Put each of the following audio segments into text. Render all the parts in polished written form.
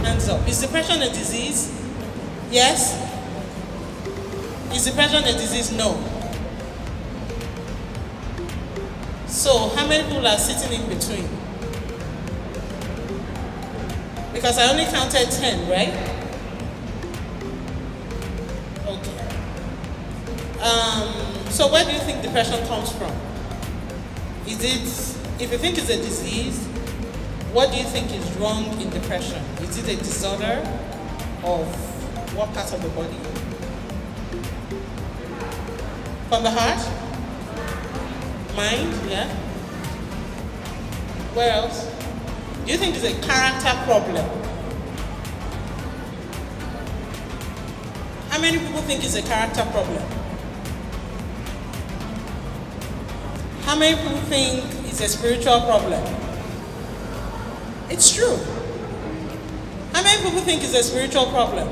Hands up. Is depression a disease? Yes? Is depression a disease? No. So, how many people are sitting in between? Because I only counted 10, right? Okay. So where do you think depression comes from? Is it, if you think it's a disease, what do you think is wrong in depression? Is it a disorder of what part of the body? From the heart? Mind, yeah? Where else? Do you think it's a character problem? How many people think it's a character problem? How many people think it's a spiritual problem? It's true. How many people think it's a spiritual problem?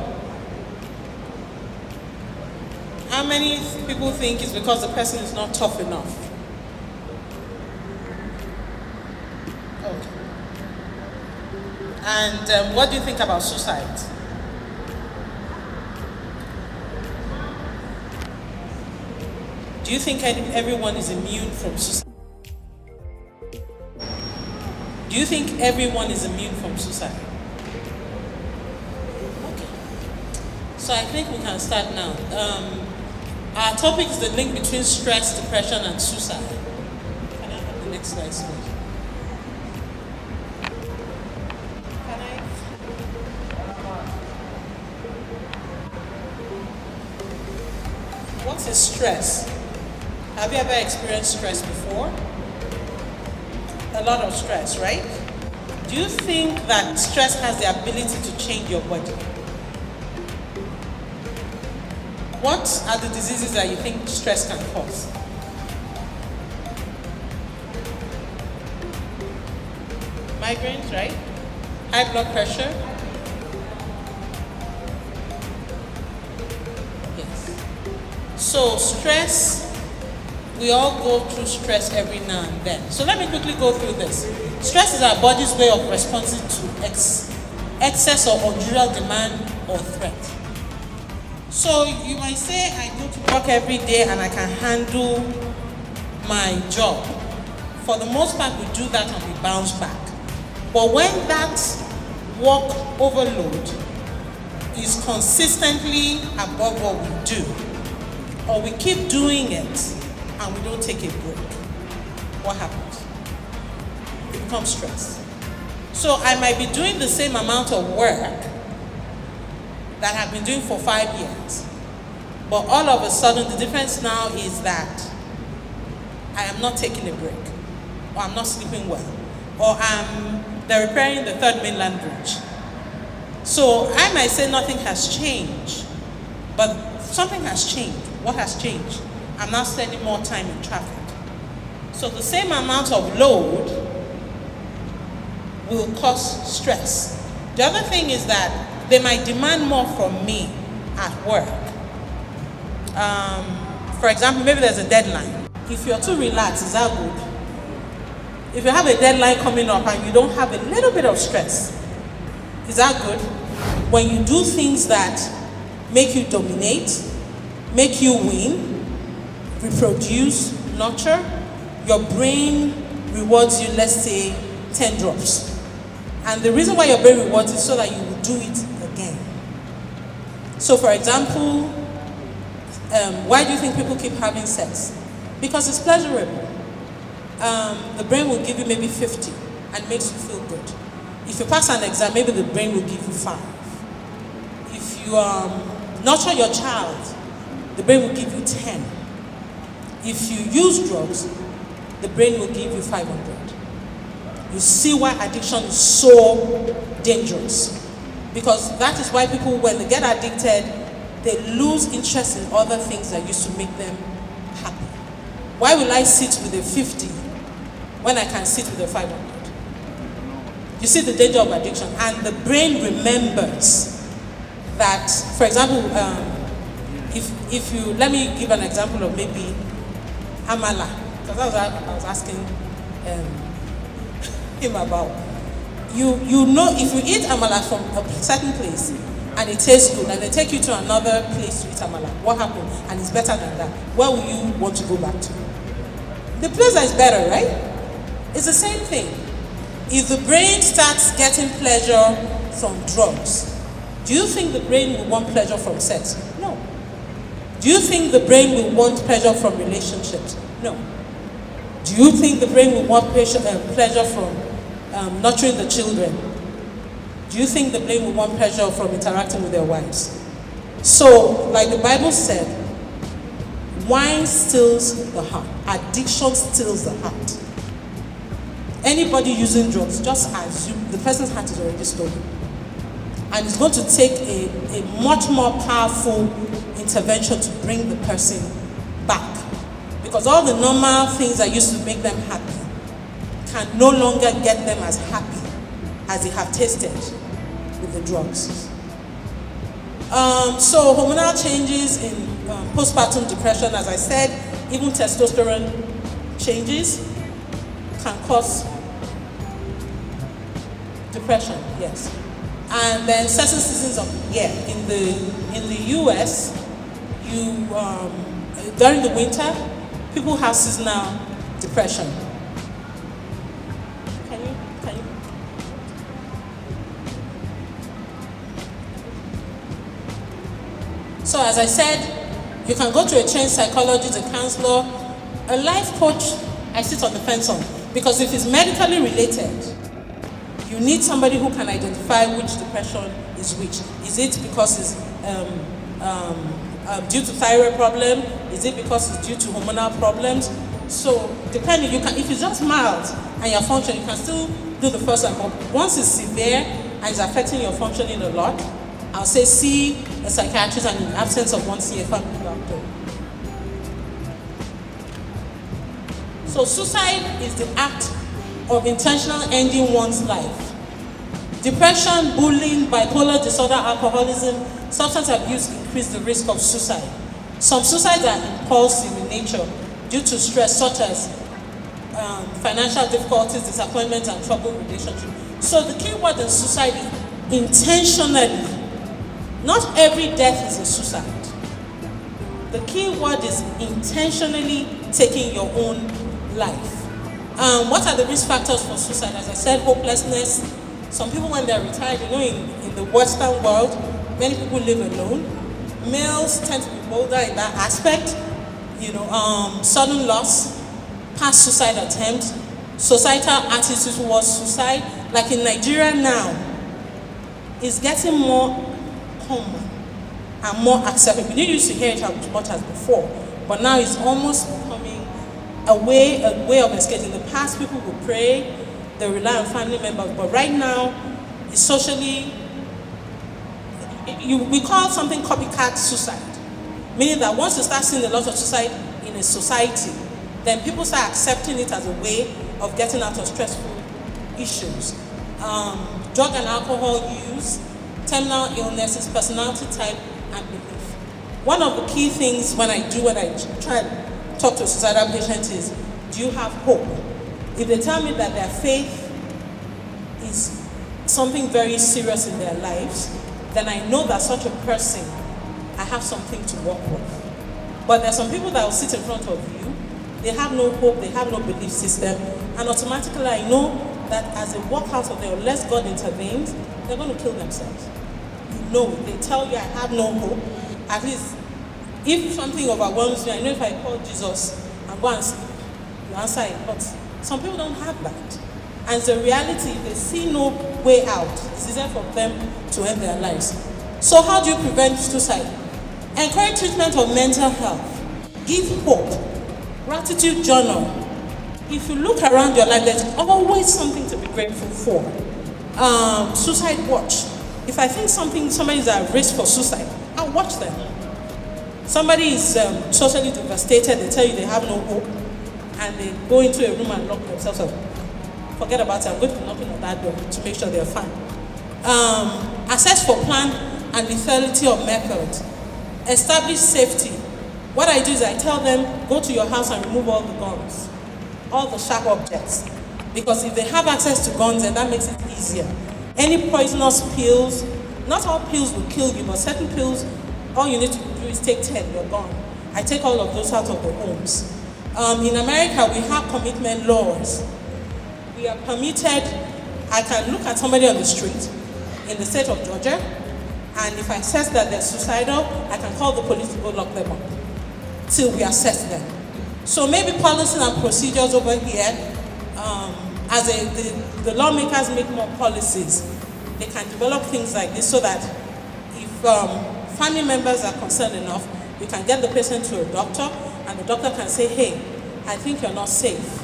How many people think it's because the person is not tough enough? Okay. And what do you think about suicide? Do you think everyone is immune from suicide? Do you think everyone is immune from suicide? Okay. So I think we can start now. Our topic is the link between stress, depression, and suicide. Can I have the next slide, please? Can I? What is stress? Have you ever experienced stress before? A lot of stress, right? Do you think that stress has the ability to change your body? What are the diseases that you think stress can cause? Migraines, right? High blood pressure? Yes. So stress, we all go through stress every now and then. So let me quickly go through this. Stress is our body's way of responding to excess or unusual demand or threat. So you might say, I go to work every day and I can handle my job. For the most part, we do that and we bounce back. But when that work overload is consistently above what we do, or we keep doing it and we don't take a break, what happens? It becomes stress. So I might be doing the same amount of work that I've been doing for 5 years, but all of a sudden the difference now is that I am not taking a break, or I'm not sleeping well, or they're repairing the third mainland bridge. So I might say nothing has changed, but something has changed. What has changed? I'm now spending more time in traffic. So the same amount of load will cause stress. The other thing is that they might demand more from me at work. For example, maybe there's a deadline. If you're too relaxed, is that good? If you have a deadline coming up and you don't have a little bit of stress, is that good? When you do things that make you dominate, make you win, reproduce, nurture, your brain rewards you, let's say, 10 drops. And the reason why your brain rewards is so that you will do it again. So for example, why do you think people keep having sex? Because it's pleasurable. The brain will give you maybe 50 and makes you feel good. If you pass an exam, maybe the brain will give you 5. If you nurture your child, the brain will give you 10. If you use drugs, the brain will give you 500. You see why addiction is so dangerous. Because that is why people, when they get addicted, they lose interest in other things that used to make them happy. Why will I sit with a 50 when I can sit with a 500? You see the danger of addiction. And the brain remembers that, for example, if you, let me give an example of maybe amala, because that's what I was asking him about. You know, if you eat amala from a certain place and it tastes good, and they take you to another place to eat amala, what happened? And it's better than that. Where will you want to go back to? The place that is better, right? It's the same thing. If the brain starts getting pleasure from drugs, do you think the brain will want pleasure from sex? No. Do you think the brain will want pleasure from relationships? No. Do you think the brain will want pleasure from nurturing the children? Do you think the brain will want pleasure from interacting with their wives? So, like the Bible said, wine steals the heart. Addiction steals the heart. Anybody using drugs, just assume the person's heart is already stolen. And it's going to take a much more powerful intervention to bring the person back. Because all the normal things that used to make them happy can no longer get them as happy as they have tasted with the drugs. So hormonal changes in postpartum depression, as I said, even testosterone changes can cause depression, yes. And then certain seasons of the year. In the US, during the winter, people have seasonal depression. Can you? So as I said, you can go to a trained psychologist, a counselor, a life coach. I sit on the fence on, because if it's medically related, you need somebody who can identify which depression is which. Is it because it's due to thyroid problem? Is it because it's due to hormonal problems? So depending, if it's just mild and your function, you can still do the first one. But once it's severe and it's affecting your functioning a lot, I'll say see a psychiatrist, and in the absence of one, see a family doctor. So suicide is the act of intentional ending one's life. Depression, bullying, bipolar disorder, alcoholism, substance abuse increase the risk of suicide. Some suicides are impulsive in nature due to stress, such as financial difficulties, disappointment, and troubled relationship. So the key word in suicide is intentionally. Not every death is a suicide. The key word is intentionally taking your own life. What are the risk factors for suicide? As I said, hopelessness. Some people, when they're retired, in the Western world, many people live alone. Males tend to be bolder in that aspect. Sudden loss, past suicide attempts, societal attitude towards suicide. Like in Nigeria now, it's getting more common and more accepted. We didn't used to hear it as much as before, but now it's almost becoming a way of escape. In the past, people would pray, they rely on family members, but right now, it's socially, we call something copycat suicide, meaning that once you start seeing a lot of suicide in a society, then people start accepting it as a way of getting out of stressful issues. Drug and alcohol use, terminal illnesses, personality type, and belief. One of the key things when I try to talk to a suicidal patient is, do you have hope? If they tell me that their faith is something very serious in their lives, then I know that such a person, I have something to work with. But there are some people that will sit in front of you, they have no hope, they have no belief system, and automatically I know that as they walk out of there, unless God intervenes, they're going to kill themselves. They tell you, I have no hope. At least, if something overwhelms me, I know if I call Jesus and go and sleep, you answer it. But some people don't have that. And the reality, if they see no way out, it's easier for them to end their lives. So how do you prevent suicide? Encourage treatment of mental health. Give hope. Gratitude journal. If you look around your life, there's always something to be grateful for. Suicide watch. If I think somebody is at risk for suicide, I'll watch them. Somebody is socially devastated, they tell you they have no hope, and they go into a room and lock themselves up. Forget about it, I'm going to be knocking on that door to make sure they're fine. Assess for planned and lethality of methods. Establish safety. What I do is I tell them, go to your house and remove all the guns, all the sharp objects. Because if they have access to guns, then that makes it easier. Any poisonous pills, not all pills will kill you, but certain pills, all you need to do is take 10, you're gone. I take all of those out of the homes. In America, we have commitment laws. We are permitted, I can look at somebody on the street in the state of Georgia, and if I assess that they're suicidal, I can call the police to go lock them up till we assess them. So maybe policies and procedures over here, the lawmakers make more policies, they can develop things like this so that if family members are concerned enough, you can get the patient to a doctor, and the doctor can say, hey, I think you're not safe.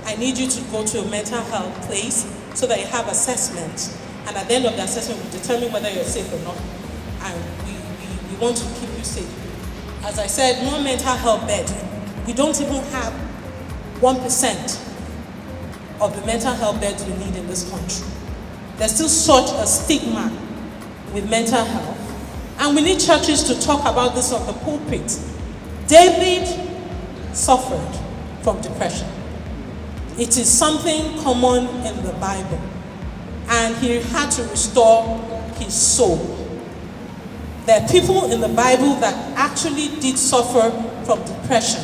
I need you to go to a mental health place so that you have assessment. And at the end of the assessment, we determine whether you're safe or not. And we want to keep you safe. As I said, more mental health beds. We don't even have 1% of the mental health beds we need in this country. There's still such a stigma with mental health. And we need churches to talk about this on the pulpit. David suffered from depression. It is something common in the Bible. And he had to restore his soul. There are people in the Bible that actually did suffer from depression.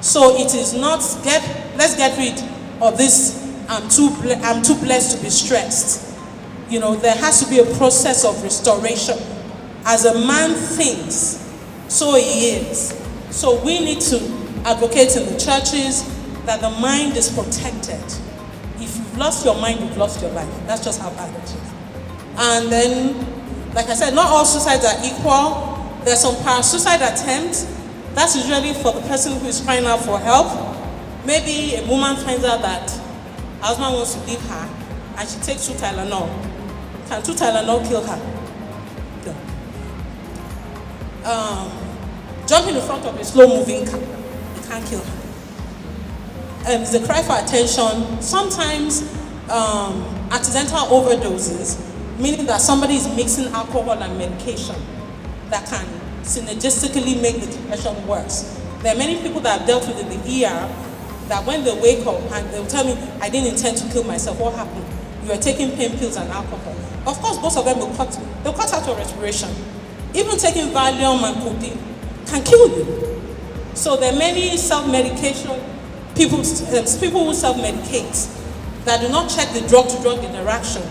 So it is not, let's get rid of this, I'm too blessed to be stressed. You know, there has to be a process of restoration. As a man thinks, so he is. So we need to advocate in the churches that the mind is protected. If you've lost your mind, you've lost your life. That's just how bad it is. And then, like I said, not all suicides are equal. There's some parasuicide attempts. That's usually for the person who is crying out for help. Maybe a woman finds out that her husband wants to leave her and she takes 2 Tylenol. Can 2 Tylenol kill her? No. Jumping in front of a slow-moving car, it can't kill her. It's a cry for attention. Sometimes accidental overdoses, meaning that somebody is mixing alcohol and medication that can synergistically make the depression worse. There are many people that I've dealt with in the ER that when they wake up and they'll tell me, I didn't intend to kill myself. What happened? You were taking pain pills and alcohol. Of course, both of them will cut out your respiration. Even taking Valium and codeine can kill you. So there are many self-medication, people who self-medicate that do not check the drug-to-drug interaction,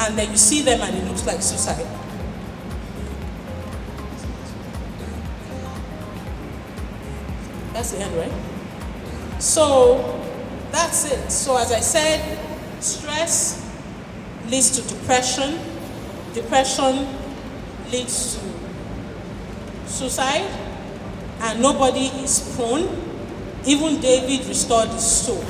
and then you see them and it looks like suicide. That's the end, right? So that's it. So as I said, stress leads to depression. Depression leads to suicide, and nobody is prone. Even David restored his soul.